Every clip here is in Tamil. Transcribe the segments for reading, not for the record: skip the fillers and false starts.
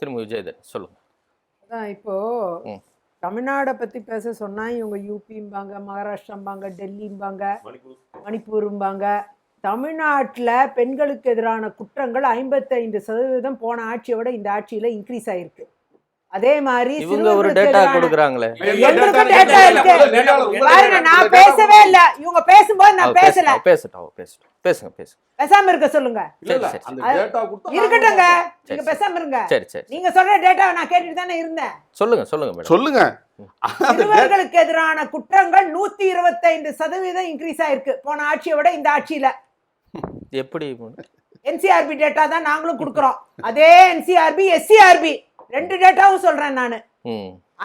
திரும்ப விஜய் சொல்லுங்க. அதான் இப்போ தமிழ்நாடை பத்தி பேச சொன்னா இவங்க யூபிம்பாங்க, மகாராஷ்டிராம்பாங்க, டெல்லிம்பாங்க, மணிப்பூரும்பாங்க. தமிழ்நாட்டில் பெண்களுக்கு எதிரான குற்றங்கள் 55% போன ஆட்சியை விட இந்த ஆட்சியில இன்க்ரீஸ் ஆயிருக்கு. அதே மாதிரி இவங்க ஒரு டேட்டா கொடுக்குறாங்களே, எங்களுக்கு டேட்டா இருக்கு பாருங்க. நான் பேசவே இல்ல, இவங்க பேசும்போது நான் பேசல. பேசுங்க பேசாம இருக்க சொல்லுங்க. இருக்கட்டுங்க, நீங்க பேசாம இருங்க. நீங்க சொல்ற டேட்டாவை நான் கேட்டுட்டு தானே இருந்தேன். சொல்லுங்க. சிறுவர்களுக்கு எதிரான குற்றங்கள் 125% இன்க்ரீஸ் ஆயிருக்கு போன ஆட்சியை விட இந்த ஆட்சியில. எப்படி? என்சிஆர்பி டேட்டா தான் நாங்களும் கொடுக்குறோம். அதே என்சிஆர்பி எஸ்சிஆர்பி ரெண்டு டேட்டாவும் சொல்றேன் நானு.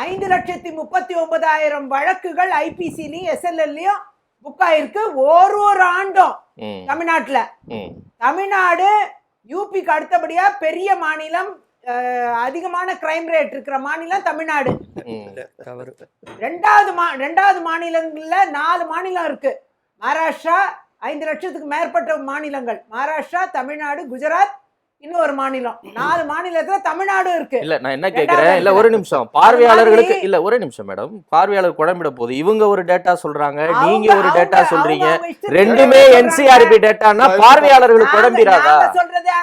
5,39,000 வழக்குகள் ஐபிசிலையும் எஸ்எல்எல்லையும் புக் ஆயிருக்கு ஒரு ஆண்டும் தமிழ்நாட்டுல. தமிழ்நாடு யூபிக்கு அடுத்தபடியா பெரிய மாநிலம், அதிகமான கிரைம் ரேட் இருக்கிற மாநிலம் தமிழ்நாடு. ரெண்டாவது மாநிலங்கள்ல 4 மாநிலம் இருக்கு. மகாராஷ்டிரா 5 லட்சத்துக்கு மேற்பட்ட மாநிலங்கள். மகாராஷ்டிரா, தமிழ்நாடு, குஜராத், இன்னொரு மாநிலம். 4 மாநிலத்துல தமிழ்நாடு இருக்கு. இல்ல நான் என்ன கேக்குறேன், இல்ல ஒரு நிமிஷம் பார்வையாளர்களுக்கு, இல்ல ஒரு நிமிஷம் மேடம், பார்வையாளர் குழம்பிட போது இவங்க ஒரு டேட்டா சொல்றாங்க, நீங்க ஒரு டேட்டா சொல்றீங்க, ரெண்டுமே என்சிஆர்பி டேட்டானா பார்வையாளர்களுக்கு குழம்பிராதா? சொல்றது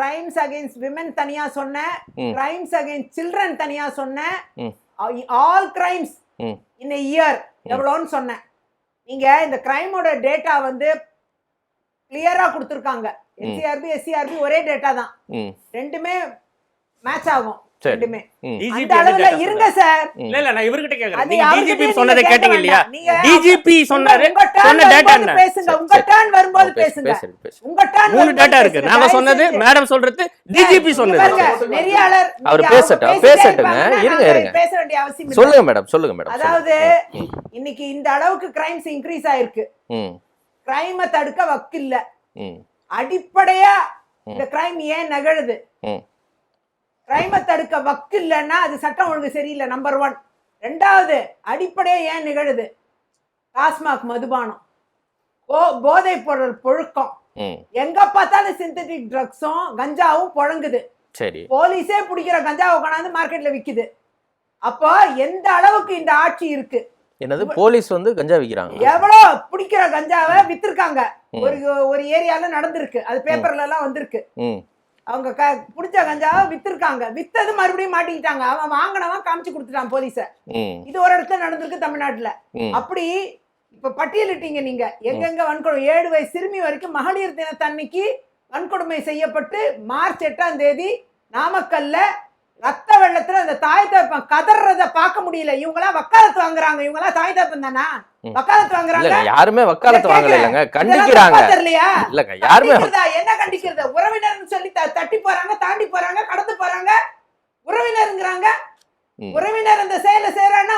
கிரைம்ஸ் அகைன்ஸ்ட் விமன் தனியா சொன்னேன், கிரைம்ஸ் அகைன்ஸ்ட் சில்ட்ரன் தனியா சொன்னேன், all crimes in a year எவ்வளோன்னு சொன்னேன். நீங்க இந்த கிரைமோட டேட்டா வந்து கிளியரா கொடுத்துருக்காங்க. என்சிஆர்பி எஸ்சிஆர்பி ஒரே டேட்டா தான், ரெண்டுமே மேட்ச் ஆகும். ரெண்டுமே அந்த அளவுல இருங்க சார். இல்ல நான் இவர்கிட்ட கேக்குறேன், நீங்க டிஜிபி சொன்னதை கேட்டீங்க இல்லையா? டிஜிபி சொன்னாரு, சொன்ன டேட்டா என்ன? பேசுங்க, உங்க டர்ன் வரும்போது பேசுங்க. உங்க டர்ன் 3 டேட்டா இருக்கு. நாங்க சொன்னது, மேடம் சொல்றது, டிஜிபி சொன்னது. நெறியாளர் அவர் பேசட்டுங்க, இருங்க பேச வேண்டிய அவசியம் இல்ல. சொல்லுங்க மேடம். அதாவது இன்னைக்கு இந்த அளவுக்கு கிரைம்ஸ் இன்க்ரீஸ் ஆயிருக்கு. கிரைமை தடுக்க வக்கில்ல. அடிப்படையா இந்த கிரைம் ஏன் நிகழுது? கிரைமை தடுக்க வக்கு இல்லைன்னா அது சட்டம் ஒழுங்கு சரியில்லை, நம்பர் 1. 2வது அடிப்படையா ஏன் நிகழுது? டாஸ்மாக் மதுபானம், போதை பொருள் புழக்கம், எங்க பார்த்தாலும் சிந்தட்டிக் ட்ரக்ஸும் கஞ்சாவும் புழங்குது. போலீஸே பிடிக்கிற கஞ்சாவை கொண்டாந்து மார்க்கெட்ல விக்குது. அப்போ எந்த அளவுக்கு இந்த ஆட்சி இருக்கு? என்னது போலீஸ் வந்து கஞ்சா விக்கிறாங்க? எவ்வளவு பிடிக்கிற கஞ்சாவை வித்திருக்காங்க. ஒரு ஏரியால நடந்திருக்கு, அது பேப்பர்ல எல்லாம் வந்திருக்கு. அவங்க பிடிச்ச கஞ்சாவை வித்திருக்காங்க, வித்தது மறுபடியும் மாட்டிக்கிட்டாங்க. அவன் வாங்கினவன் காமிச்சு கொடுத்துட்டான் போலீஸ. இது ஒரு இடத்துல நடந்திருக்கு தமிழ்நாட்டுல. அப்படி இப்ப பட்டியலிட்டீங்க நீங்க எங்கெங்க வன்கொடுமை. 7 வயசு சிறுமி வரைக்கும் மகளிர் தினத்தன்னைக்கு வன்கொடுமை செய்யப்பட்டு மார்ச் 8ஆம் தேதி நாமக்கல்ல ரத்த வெள்ளத்துல அந்த தாய் தகப்பன் கதறத பார்க்க முடியல. இவங்கெல்லாம் வக்காலத்து வாங்குறாங்க. இவங்கெல்லாம் தாய் தகப்பன் தானா? வக்காலத்து வாங்குறாங்க. யாருமே வக்காலத்து வாங்கல இல்லங்க, கண்டிக்கிறாங்க. இல்லங்க யாருமே என்ன கண்டிக்கிறது? உறவினர்னு சொல்லி தட்டி போறாங்க, தாண்டி போறாங்க, கடந்து போறாங்க, உறவினருங்கிறாங்க. உறவினர் அந்த செயலை செய்யறான்னா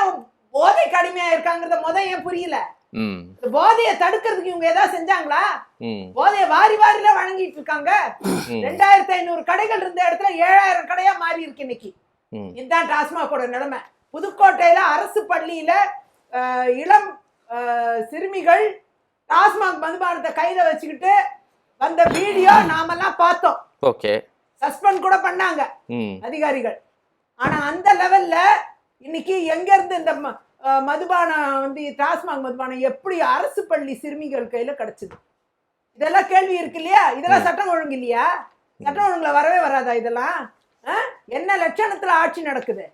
போதை கடுமையா இருக்காங்கிறத ஏன் புரியல? போதையை தடுக்கிறதுக்கு இவங்க ஏதாவது செஞ்சாங்களா? போதையை வாரில வழங்கிட்டு இருக்காங்க. 2500 கடைகள் இருந்த இடத்துல 7000 கடையா மாறி இருக்கு இன்னைக்கு. இதுதான் டாஸ்மாகோட நிலைமை. புதுக்கோட்டையில அரசு பள்ளியில இளம் சிறுமிகள் டாஸ்மாக் மதுபானத்தை கையில வச்சுக்கிட்டு வந்த வீடியோ நாமெல்லாம் பார்த்தோம். சஸ்பெண்ட் கூட பண்ணாங்க அதிகாரிகள். ஆனா அந்த லெவல்ல இன்னைக்கு எங்க இருந்து இந்த மதுபானம் வந்து டாஸ்மாக் மதுபானம் எப்படி அரசு பள்ளி சிறுமிகள் கையில கிடைச்சது? இதெல்லாம் கேள்வி இருக்கு இல்லையா? இதெல்லாம் சட்டம் ஒழுங்கு இல்லையா? சட்டம் ஒழுங்குல வரவே வராதா? இதெல்லாம் என்ன லட்சணத்துல ஆட்சி நடக்குது?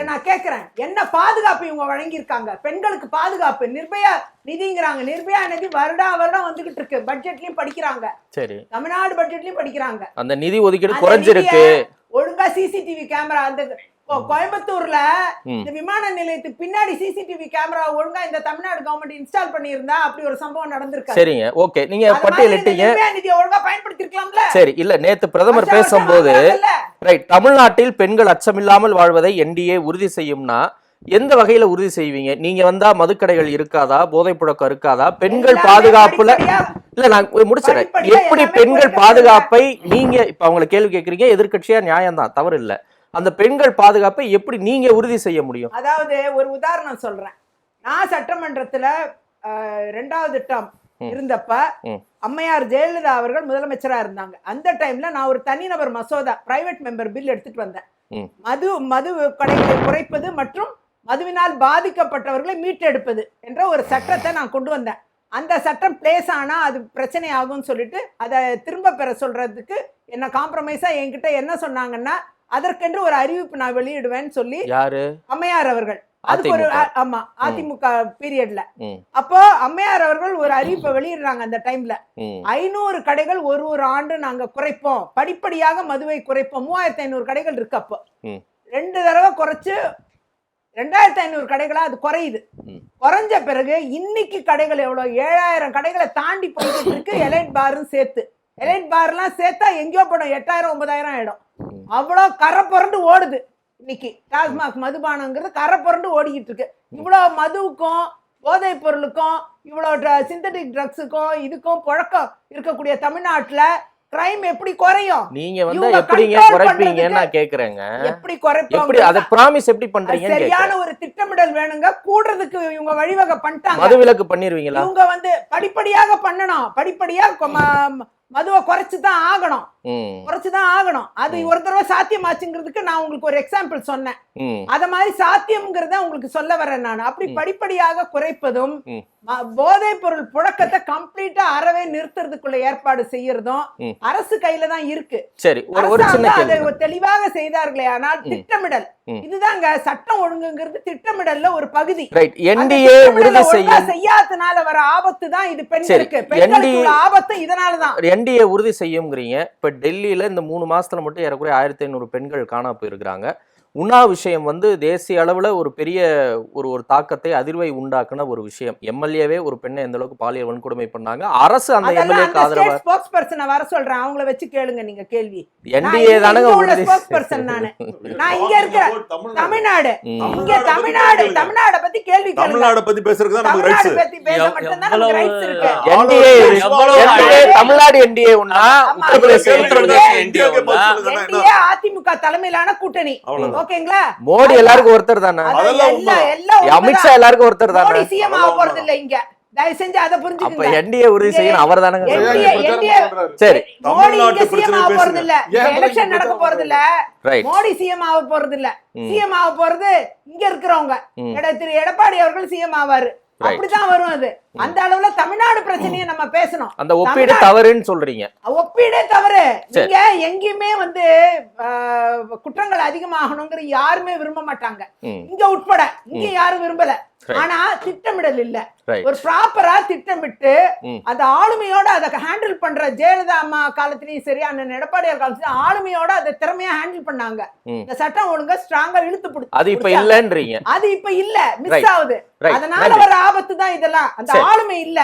நான் கேக்குறேன், என்ன பாதுகாப்பு இவங்க வழங்கியிருக்காங்க? பெண்களுக்கு பாதுகாப்பு நிர்பயா நிதிங்கிறாங்க. நிர்பயா நிதி வருடம் வந்துகிட்டு இருக்கு. பட்ஜெட்லயும் படிக்கிறாங்க, தமிழ்நாடு பட்ஜெட்லயும் படிக்கிறாங்க. அந்த நிதி ஒதுக்கீடு குறைஞ்சிருக்கு. ஒழுங்கா சிசிடிவி கேமரா, அந்த கோயம்புத்தூர்ல இந்த விமான நிலையத்துக்கு பின்னாடி சிசிடிவி கேமரா ஒழுங்கா இந்த தமிழ்நாடு கவர்மெண்ட் இன்ஸ்டால் பண்ணியிருந்தா அப்படி ஒரு சம்பவம் நடந்திருக்கு. சரிங்க, ஓகே, நீங்க பட்டியலிட்டீங்க, ஒழுங்கா பயன்படுத்தி இருக்கலாம்ல. சரி, இல்ல நேத்து பிரதமர் பேசும்போது ரைட், தமிழ்நாட்டில் பெண்கள் அச்சமில்லாமல் வாழ்வதை என்டிஏ உறுதி செய்யும்னா எந்த வகையில உறுதி செய்வீங்க? நீங்க வந்தா மதுக்கடைகள் இருக்காதா, போதை புழக்கம் இருக்காதா, பெண்கள் பாதுகாப்புல? இல்ல நான் முடிச்சிடறேன். எப்படி பெண்கள் பாதுகாப்பை நீங்க இப்ப அவங்களை கேள்வி கேட்கறீங்க, எதிர்கட்சியா நியாயம் தான், தவறு இல்ல. அந்த பெண்கள் பாதுகாப்பை எப்படி நீங்க உறுதி செய்ய முடியும்? அதாவது ஒரு உதாரணம் சொல்றேன். நான் சட்டமன்றத்துல 2வது டேர்ம் இருந்தப்ப ம். அம்மையார் ஜெயலலிதா அவர்கள் முதலமைச்சரா இருந்தாங்க. அந்த டைம்ல நான் ஒரு தனிநபர் மசோதா பிரைவேட் மெம்பர் பில் எடுத்துட்டு வந்தேன். ம். மது கடைகளை குறைப்பது மற்றும் மதுவினால் பாதிக்கப்பட்டவர்களை மீட்டெடுப்பது என்ற ஒரு சட்டத்தை நான் கொண்டு வந்தேன். அந்த சட்டம் பிளேஸ் ஆனா அது பிரச்சனை ஆகும்னு சொல்லிட்டு அதை திரும்ப பெற சொல்றதுக்கு என்ன காம்ப்ரமைஸா என்கிட்ட என்ன சொன்னாங்கன்னா, அதற்கென்று ஒரு அறிவிப்பு நான் வெளியிடுவேன்னு சொல்லி யாரு? அம்மையார் அவர்கள். அதுக்கு ஒரு அதிமுக. ஆமா அதிமுக பீரியட்ல. ம். அப்போ அம்மையார் அவர்கள் ஒரு அறிவிப்பை வெளியிடுறாங்க அந்த டைம்ல. ம். 500 கடைகள் ஒரு ஆண்டு நாங்க குறைப்போம், படிப்படியாக மதுவை குறைப்போம். 3500 கடைகள் இருக்கு அப்போ. ம். 2 தடவை குறைச்சு 2500 கடைகளா அது குறையுது. ம். குறைஞ்ச பிறகு இன்னைக்கு கடைகள் எவ்வளவு 7000 கடைகளை தாண்டி போயிட்டு இருக்கு. எலைட் பாரும் சேர்த்து, எலைட் பார்லாம் சேர்த்தா எங்கேயோ படம் 8000 9000 ஆயிடும். அவ்வளோ கரை புரண்டு ஓடுது இன்னைக்கு. டாஸ்மாக் மதுபானங்கிறது கரை புரண்டு ஓடிக்கிட்டு இருக்கு. இவ்வளோ மதுவுக்கும் போதைப் பொருளுக்கும் இவ்வளோ சிந்தட்டிக் ட்ரக்ஸுக்கும் இதுக்கும் புழக்கம் இருக்கக்கூடிய தமிழ்நாட்டுல கிரைம் எப்படி குறையும்? நீங்க வந்து இவங்க எப்படிங்க control குறைப்பீங்கன்னு நான் பண்றதுக்கு கேக்குறேங்க. எப்படி எப்படி குறைப்போம்? அத ப்ராமிஸ் எப்படி பண்றீங்கன்னு சரியான கேக்குறேன். ஒரு திட்டமிடல் வேணுங்க. கூடுறதுக்கு இவங்க வழிவகை பண்ணிட்டாங்க. மதுவிலக்கு பண்ணிருவீங்களா? இவங்க வந்து படிப்படியாக பண்ணணும். படிப்படியா மதுவை குறைச்சுதான் ஆகணும். ம். குறைச்சுதான் ஆகணும். அது ஒரு தடவை சாத்தியமாச்சுங்கிறதுக்கு நான் உங்களுக்கு ஒரு எக்ஸாம்பிள் சொன்னேன். ம். அத மாதிரி சாத்தியம்ங்கிறத உங்களுக்கு சொல்ல வரேன் நான். அப்படி படிப்படியாக குறைப்பதும் ம். போதைப் பொருள் புழக்கத்தை கம்ப்ளீட்டா அறவே நிறுத்துறதுக்குள்ள ஏற்பாடு செய்யறதும் ம். அரசு கையில தான் இருக்கு. சரி, ஒரு சின்ன அரசாங்கம் அதை கேள்வி. தெளிவாக செய்தார்களே ஆனால் திட்டமிடல் ம். இதுதாங்க. சட்டம் ஒழுங்குங்கிறது திட்டமிடல்ல ஒரு பகுதி. ரைட். அந்த என்டிஏ திட்டமிடலை உறுதி ஒழுங்கா செய்யும். செய்யாதனால வர ஆபத்து தான் இது. சரி, பெண்களுக்கு பெண்களுக்கு NDA உள்ள ஆபத்து இதனாலதான். என்டிஏ உறுதி செய்யும்ங்கிறீங்க. இப்ப டெல்லியில இந்த 3 மாசத்துல மட்டும் ஏறக்குறைய 1500 பெண்கள் காணாம போயிருக்கிறாங்க. உண்ணா விஷயம் வந்து தேசிய அளவுல ஒரு பெரிய ஒரு தாக்கத்தை அதிர்வை உண்டாக்குன ஒரு விஷயம். எம்எல்ஏவே ஒரு பெண்ணை எந்த அளவுக்கு பாலியல் வன்கொடுமை பண்ணாங்க. அரசு அந்த எம்எல்ஏக்கு ஆதரவா ஸ்போக்ஸ் பர்சனை வர சொல்றேன். அவங்கள வச்சு கேளுங்க நீங்க கேள்வி. என்டிஏ தானங்க உறுதி ஸ்போக்ஸ் பர்சன் நானு. நான் இங்க இருக்க தமிழ்நாடு. இங்க தமிழ்நாட பத்தி கேள்வி கேளுங்க. தமிழ்நாடு பத்தி பேசுறதுக்கு தான் நமக்கு தமிழ்நாடு ரைட்ஸ். பத்தி பேச மட்டும் தான் நமக்கு ரைட்ஸ் இருக்கு. என்டிஏ தமிழ்நாடு என்டிஏ ஒண்ணா, ஆமா, உத்தரப்பிரதேச NDA அதிமுக தலைமையிலான கூட்டணி. அவ்வளவுதான். ஓகேங்களா? மோடி எல்லாருக்கும் ஒருத்தர் தானே? அதெல்லாம் உண்மை. அமித்ஷா எல்லாருக்கும் ஒருத்தர் தானே? மோடி சிஎம் ஆக போறது இல்ல இங்க. தயவு செஞ்சு அதை அப்ப புரிஞ்சுக்கங்க. என்டிஏ உறுதி செய்யணும் அவர் தானங்க. NDA சரி, மோடி இங்க தமிழ்நாட்டு சிஎம் ஆக பிரச்சனை போறது இல்ல. பேசுங்க. எலெக்ஷன் நடக்க போறது இல்ல. ரைட். மோடி சிஎம் ஆக போறது இல்ல. சிஎம் ஆக போறது இங்க இருக்கிறவங்க. திரு எடப்பாடி அவர்கள் சிஎம் ஆவாரு. Right. அப்படிதான் வரும் அது. அந்த அளவுல தமிழ்நாடு பிரச்சனையை நம்ம பேசணும். அந்த ஒப்பீடு தவறுன்னு சொல்றீங்க. ஒப்பீடே தவறு. சரி. நீங்க எங்கேயுமே வந்து குற்றங்கள் அதிகமாகணுங்கிற யாருமே விரும்ப மாட்டாங்க. ம். இங்க உட்பட இங்க யாரும் விரும்பல. Right. ஆனா திட்டமிடல் இல்ல. Right. ஒரு ப்ராப்பரா திட்டமிட்டு ம். அந்த ஆளுமையோட அதை ஹேண்டில் பண்ற ஜெயலலிதா அம்மா காலத்திலயும் சரி, அண்ணன் எடப்பாடியார் காலத்திலயும் ஆளுமையோட அதை திறமையா ஹேண்டில் பண்ணாங்க. ம். இந்த சட்டம் ஒழுங்கா ஸ்ட்ராங்கா இழுத்து அது இப்ப பிடிச்சாங்க. இல்லன்றீங்க. அது இப்ப இல்ல, மிஸ் Right. ஆகுது. Right. அதனால நன்றி. வர ஆபத்து தான் இதெல்லாம். அந்த சரி. ஆளுமை இல்ல.